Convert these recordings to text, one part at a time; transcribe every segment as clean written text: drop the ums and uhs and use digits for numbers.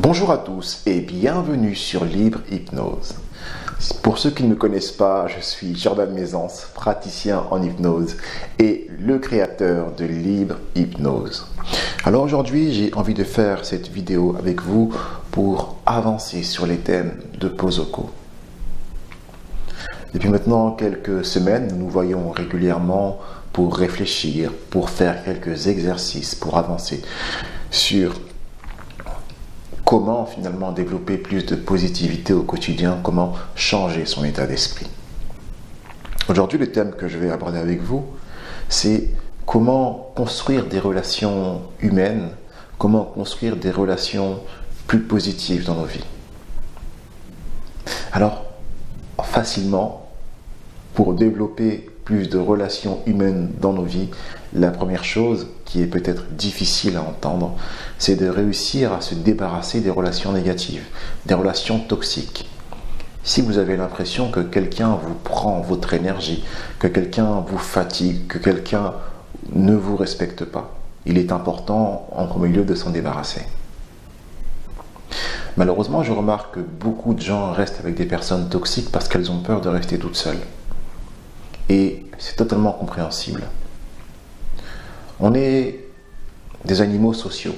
Bonjour à tous et bienvenue sur Libre Hypnose. Pour ceux qui ne me connaissent pas, je suis Jordan Mézance, praticien en hypnose et le créateur de Libre Hypnose. Alors aujourd'hui, j'ai envie de faire cette vidéo avec vous pour avancer sur les thèmes de Posoko. Depuis maintenant quelques semaines, nous nous voyons régulièrement pour réfléchir, pour faire quelques exercices, pour avancer sur comment finalement développer plus de positivité au quotidien, comment changer son état d'esprit. Aujourd'hui, le thème que je vais aborder avec vous, c'est comment construire des relations humaines, comment construire des relations plus positives dans nos vies. Alors, facilement, pour développer plus de relations humaines dans nos vies, la première chose qui est peut-être difficile à entendre, c'est de réussir à se débarrasser des relations négatives, des relations toxiques. Si vous avez l'impression que quelqu'un vous prend votre énergie, que quelqu'un vous fatigue, que quelqu'un ne vous respecte pas, il est important en premier lieu de s'en débarrasser. Malheureusement, je remarque que beaucoup de gens restent avec des personnes toxiques parce qu'elles ont peur de rester toutes seules. Et c'est totalement compréhensible. On est des animaux sociaux.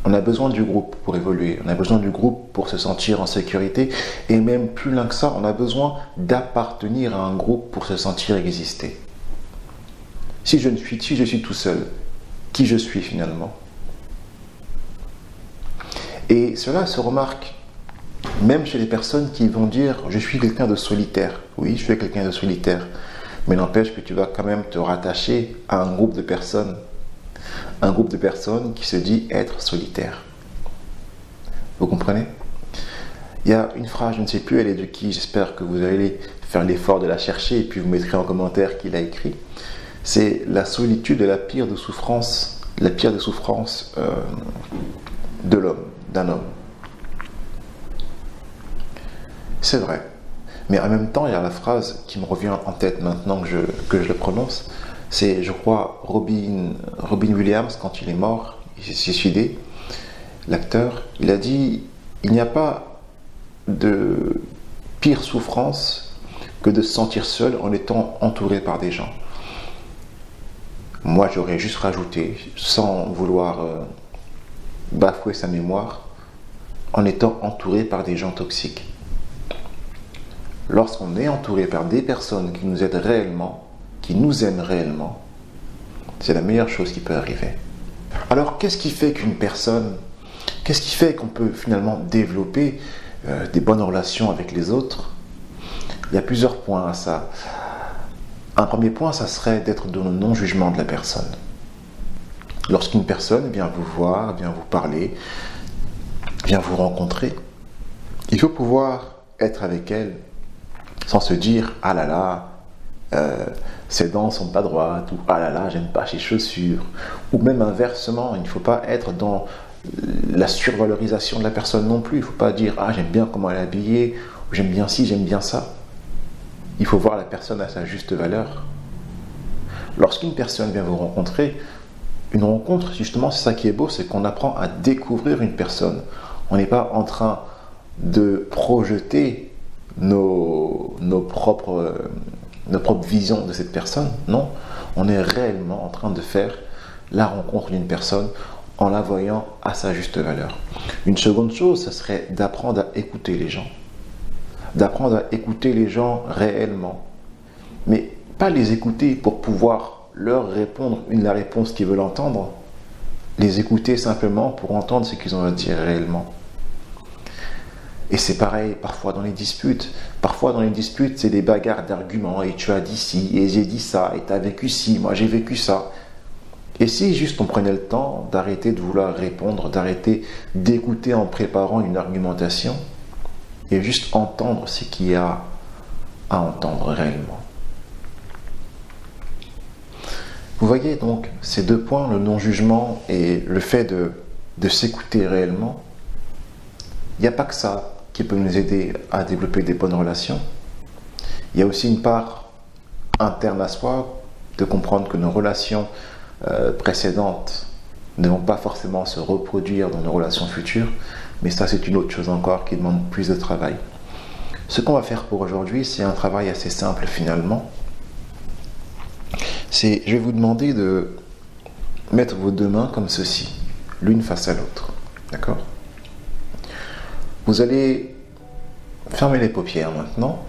On a besoin du groupe pour évoluer. On a besoin du groupe pour se sentir en sécurité. Et même plus loin que ça, on a besoin d'appartenir à un groupe pour se sentir exister. Si je suis tout seul, qui je suis finalement? Et cela se remarque même chez les personnes qui vont dire « je suis quelqu'un de solitaire ». Oui, je suis quelqu'un de solitaire. Mais n'empêche que tu vas quand même te rattacher à un groupe de personnes. Un groupe de personnes qui se dit être solitaire. Vous comprenez? Il y a une phrase, je ne sais plus elle est de qui, j'espère que vous allez faire l'effort de la chercher et puis vous mettrez en commentaire qui l'a écrit. C'est la solitude est la pire des souffrances de l'homme, d'un homme. C'est vrai. Mais en même temps, il y a la phrase qui me revient en tête maintenant que je le prononce. C'est, je crois, Robin Williams, quand il est mort, il s'est suicidé, l'acteur, il a dit « Il n'y a pas de pire souffrance que de se sentir seul en étant entouré par des gens. » Moi, j'aurais juste rajouté, sans vouloir bafouer sa mémoire, en étant entouré par des gens toxiques. Lorsqu'on est entouré par des personnes qui nous aident réellement, qui nous aiment réellement, c'est la meilleure chose qui peut arriver. Alors, qu'est-ce qui fait qu'on peut finalement développer des bonnes relations avec les autres? Il y a plusieurs points à ça. Un premier point, ça serait d'être dans le non-jugement de la personne. Lorsqu'une personne vient vous voir, vient vous parler, vient vous rencontrer, il faut pouvoir être avec elle sans se dire « Ah là là, ses dents sont pas droites » ou « Ah là là, j'aime pas ses chaussures » ou même inversement, il ne faut pas être dans la survalorisation de la personne non plus. Il ne faut pas dire « Ah, j'aime bien comment elle est habillée » ou « J'aime bien ci, j'aime bien ça ». Il faut voir la personne à sa juste valeur. Lorsqu'une personne vient vous rencontrer, une rencontre, justement, c'est ça qui est beau, c'est qu'on apprend à découvrir une personne. On n'est pas en train de projeter nos propres visions de cette personne, non. On est réellement en train de faire la rencontre d'une personne en la voyant à sa juste valeur. Une seconde chose, ce serait d'apprendre à écouter les gens. D'apprendre à écouter les gens réellement. Mais pas les écouter pour pouvoir leur répondre la réponse qu'ils veulent entendre. Les écouter simplement pour entendre ce qu'ils ont à dire réellement. Et c'est pareil parfois dans les disputes. Parfois dans les disputes, c'est des bagarres d'arguments. Et tu as dit ci, et j'ai dit ça, et tu as vécu ci, moi j'ai vécu ça. Et si juste on prenait le temps d'arrêter de vouloir répondre, d'arrêter d'écouter en préparant une argumentation, et juste entendre ce qu'il y a à entendre réellement. Vous voyez donc ces deux points, le non-jugement et le fait de s'écouter réellement. Il n'y a pas que ça qui peut nous aider à développer des bonnes relations. Il y a aussi une part interne à soi de comprendre que nos relations précédentes ne vont pas forcément se reproduire dans nos relations futures, mais ça c'est une autre chose encore qui demande plus de travail. Ce qu'on va faire pour aujourd'hui, c'est un travail assez simple finalement. Je vais vous demander de mettre vos deux mains comme ceci, l'une face à l'autre. D'accord ? Vous allez fermer les paupières maintenant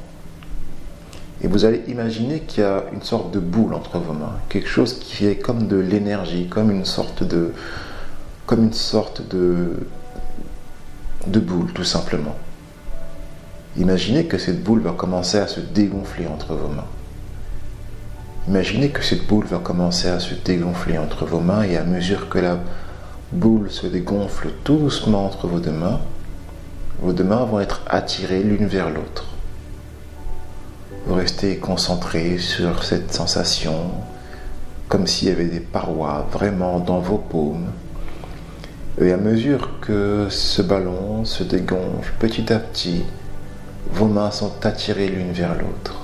et vous allez imaginer qu'il y a une sorte de boule entre vos mains, quelque chose qui est comme de l'énergie, comme une sorte de boule tout simplement. Imaginez que cette boule va commencer à se dégonfler entre vos mains. Imaginez que cette boule va commencer à se dégonfler entre vos mains et à mesure que la boule se dégonfle tout doucement entre vos deux mains vont être attirées l'une vers l'autre. Vous restez concentré sur cette sensation, comme s'il y avait des parois vraiment dans vos paumes. Et à mesure que ce ballon se dégonfle petit à petit, vos mains sont attirées l'une vers l'autre.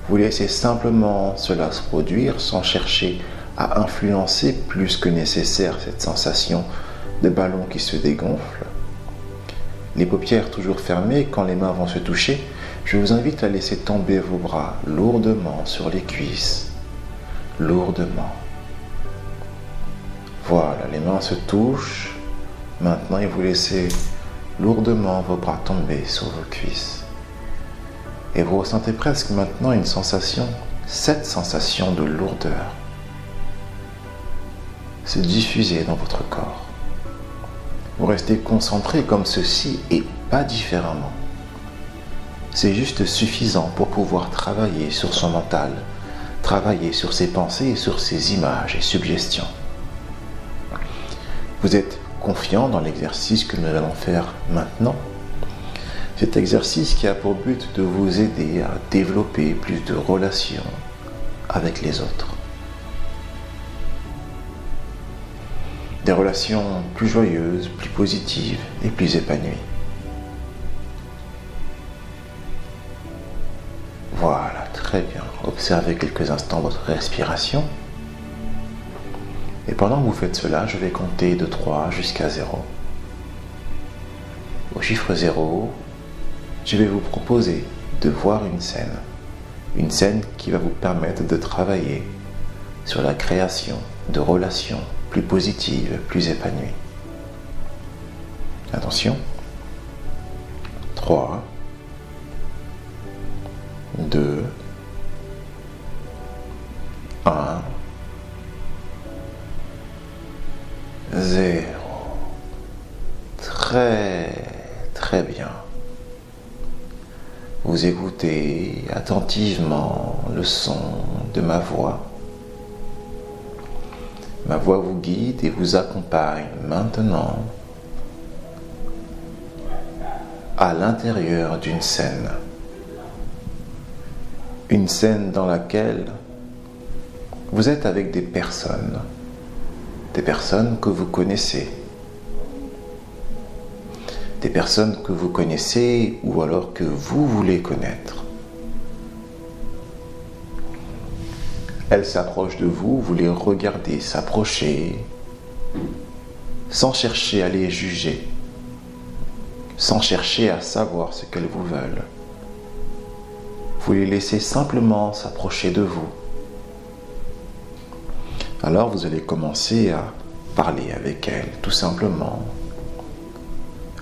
Vous laissez simplement cela se produire sans chercher à influencer plus que nécessaire cette sensation de ballon qui se dégonfle. Les paupières toujours fermées, quand les mains vont se toucher, je vous invite à laisser tomber vos bras lourdement sur les cuisses, lourdement. Voilà, les mains se touchent. Maintenant, et vous laissez lourdement vos bras tomber sur vos cuisses. Et vous ressentez presque maintenant cette sensation de lourdeur se diffuser dans votre corps. Vous restez concentré comme ceci et pas différemment. C'est juste suffisant pour pouvoir travailler sur son mental, travailler sur ses pensées et sur ses images et suggestions. Vous êtes confiant dans l'exercice que nous allons faire maintenant. Cet exercice qui a pour but de vous aider à développer plus de relations avec les autres. Des relations plus joyeuses, plus positives et plus épanouies. Voilà, très bien. Observez quelques instants votre respiration. Et pendant que vous faites cela, je vais compter de 3 jusqu'à 0. Au chiffre 0, je vais vous proposer de voir une scène qui va vous permettre de travailler sur la création de relations plus positives, plus épanouies. Attention. 3, 2, 1, 0. Très bien. Vous écoutez attentivement le son de ma voix. Ma voix vous guide et vous accompagne maintenant à l'intérieur d'une scène. Une scène dans laquelle vous êtes avec des personnes que vous connaissez. Des personnes que vous connaissez ou alors que vous voulez connaître. Elles s'approchent de vous, vous les regardez s'approcher, sans chercher à les juger, sans chercher à savoir ce qu'elles vous veulent. Vous les laissez simplement s'approcher de vous. Alors vous allez commencer à parler avec elles, tout simplement.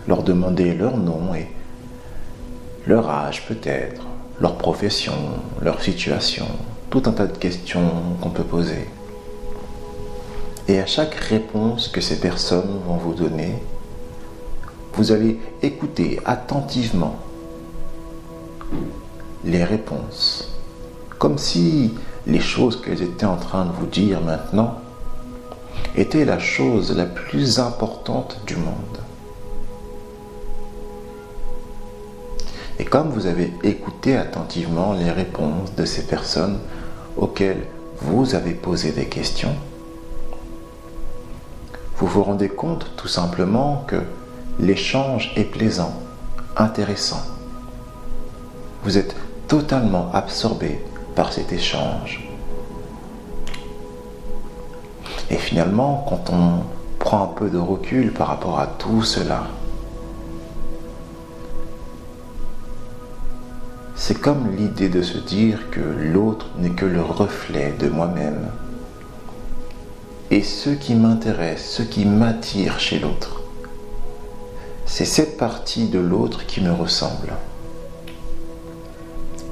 Leur demander leur nom et leur âge peut-être, leur profession, leur situation, tout un tas de questions qu'on peut poser. Et à chaque réponse que ces personnes vont vous donner, vous allez écouter attentivement les réponses, comme si les choses qu'elles étaient en train de vous dire maintenant étaient la chose la plus importante du monde. Et comme vous avez écouté attentivement les réponses de ces personnes auxquelles vous avez posé des questions, vous vous rendez compte tout simplement que l'échange est plaisant, intéressant. Vous êtes totalement absorbé par cet échange. Et finalement, quand on prend un peu de recul par rapport à tout cela, c'est comme l'idée de se dire que l'autre n'est que le reflet de moi-même. Et ce qui m'intéresse, ce qui m'attire chez l'autre, c'est cette partie de l'autre qui me ressemble.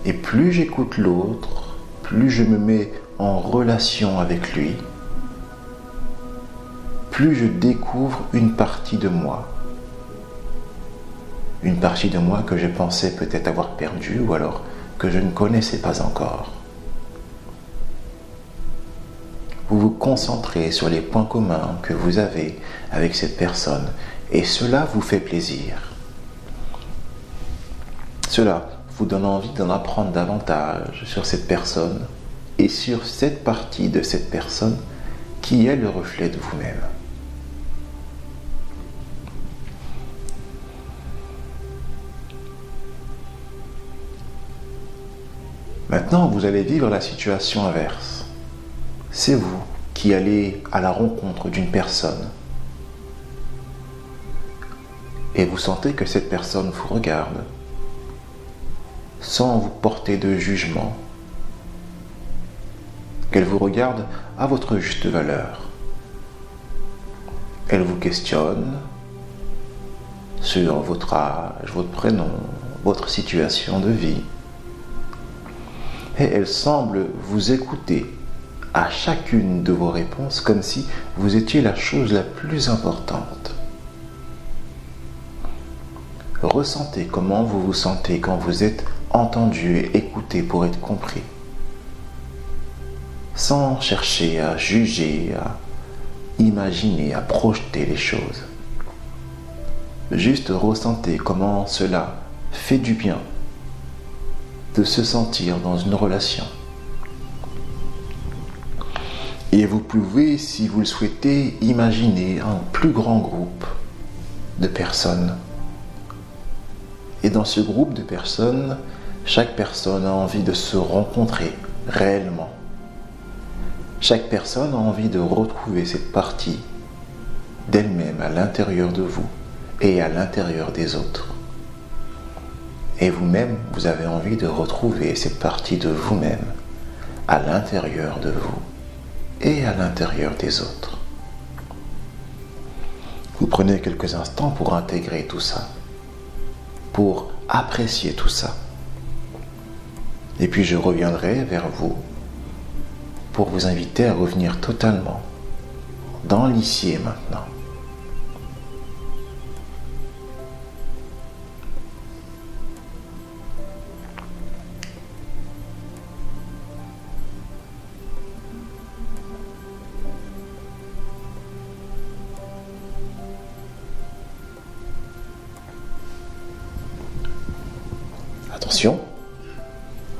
Et plus j'écoute l'autre, plus je me mets en relation avec lui, plus je découvre une partie de moi. Une partie de moi que je pensais peut-être avoir perdue ou alors que je ne connaissais pas encore. Vous vous concentrez sur les points communs que vous avez avec cette personne et cela vous fait plaisir. Cela vous donne envie d'en apprendre davantage sur cette personne et sur cette partie de cette personne qui est le reflet de vous-même. Maintenant, vous allez vivre la situation inverse. C'est vous qui allez à la rencontre d'une personne et vous sentez que cette personne vous regarde sans vous porter de jugement, qu'elle vous regarde à votre juste valeur. Elle vous questionne sur votre âge, votre prénom, votre situation de vie. Et elle semble vous écouter à chacune de vos réponses comme si vous étiez la chose la plus importante. Ressentez comment vous vous sentez quand vous êtes entendu et écouté pour être compris. Sans chercher à juger, à imaginer, à projeter les choses. Juste ressentez comment cela fait du bien de se sentir dans une relation. Et vous pouvez, si vous le souhaitez, imaginer un plus grand groupe de personnes. Et dans ce groupe de personnes, chaque personne a envie de se rencontrer réellement. Chaque personne a envie de retrouver cette partie d'elle-même à l'intérieur de vous et à l'intérieur des autres. Et vous-même, vous avez envie de retrouver cette partie de vous-même à l'intérieur de vous et à l'intérieur des autres. Vous prenez quelques instants pour intégrer tout ça, pour apprécier tout ça. Et puis je reviendrai vers vous pour vous inviter à revenir totalement dans l'ici et maintenant. Attention,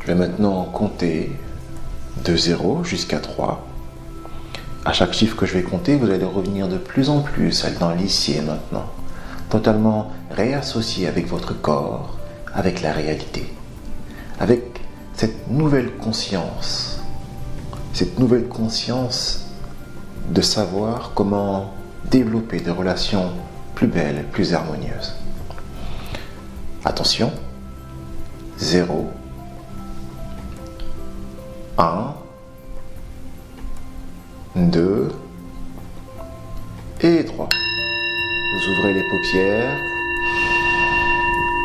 je vais maintenant compter de 0 jusqu'à 3. À chaque chiffre que je vais compter, vous allez revenir de plus en plus dans l'ici et maintenant, totalement réassocié avec votre corps, avec la réalité, avec cette nouvelle conscience de savoir comment développer des relations plus belles, plus harmonieuses. Attention, 0, 1, 2 et 3. Vous ouvrez les paupières.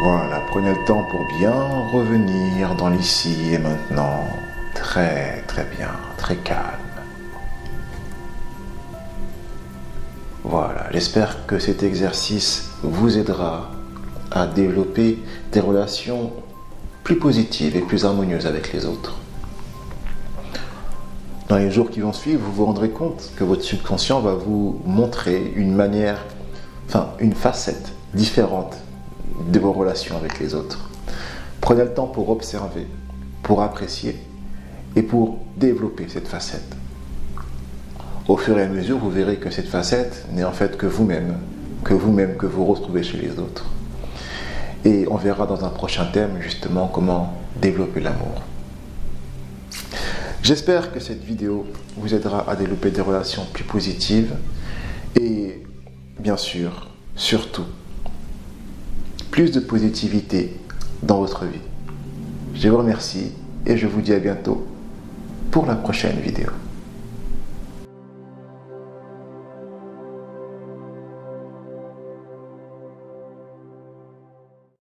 Voilà, prenez le temps pour bien revenir dans l'ici et maintenant. Très très bien, très calme. Voilà, j'espère que cet exercice vous aidera à développer des relations plus positives et plus harmonieuses avec les autres. Dans les jours qui vont suivre, vous vous rendrez compte que votre subconscient va vous montrer une facette différente de vos relations avec les autres. Prenez le temps pour observer, pour apprécier et pour développer cette facette. Au fur et à mesure, vous verrez que cette facette n'est en fait que vous-même que vous retrouvez chez les autres. Et on verra dans un prochain thème justement comment développer l'amour. J'espère que cette vidéo vous aidera à développer des relations plus positives et bien sûr, surtout, plus de positivité dans votre vie. Je vous remercie et je vous dis à bientôt pour la prochaine vidéo.